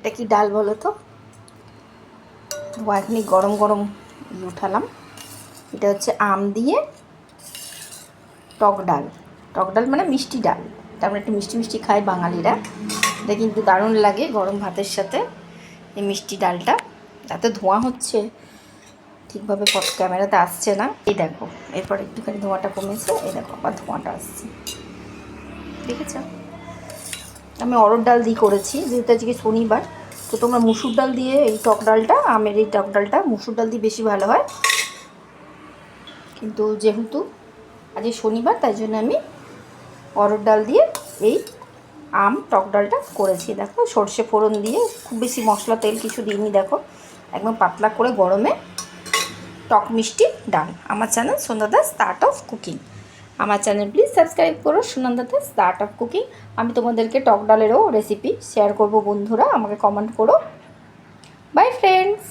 এটা কি ডাল বলো তো? এখনই গরম গরম উঠালাম। এটা হচ্ছে আম দিয়ে টক ডাল। টক ডাল মানে মিষ্টি ডাল, তার মানে একটু মিষ্টি মিষ্টি খায় বাঙালিরা। এটা কিন্তু দারুণ লাগে গরম ভাতের সাথে এই মিষ্টি ডালটা। এত ধোঁয়া হচ্ছে, ঠিকভাবে ক্যামেরাতে আসছে না। এই দেখো, এরপর একটুখানি ধোঁয়াটা কমেছে, এই দেখো আবার ধোঁয়াটা আসছে, দেখেছ? আমি অরড় ডাল দিয়ে করেছি, যেহেতু আজকে শনিবার। তো তোমরা মুসুর ডাল দিয়ে এই টক ডালটা, আমের এই টক ডালটা মুসুর ডাল দিয়ে বেশি ভালো হয়, কিন্তু যেহেতু আজকে শনিবার তাই জন্য আমি অরড় ডাল দিয়ে এই আম টক ডালটা করেছি। দেখো সর্ষে ফোড়ন দিয়ে, খুব বেশি মশলা তেল কিছু দিইনি। দেখো একদম পাতলা করে গরমে টক মিষ্টি ডাল। আমার চ্যানেল সুনন্দাস আর্ট অফ কুকিং, আমার চ্যানেল প্লিজ সাবস্ক্রাইব করো, সুনন্দাস আর্ট অফ কুকিং। আমি তোমাদেরকে টক ডালেরও রেসিপি শেয়ার করব বন্ধুরা, আমাকে কমেন্ট করো। By friends.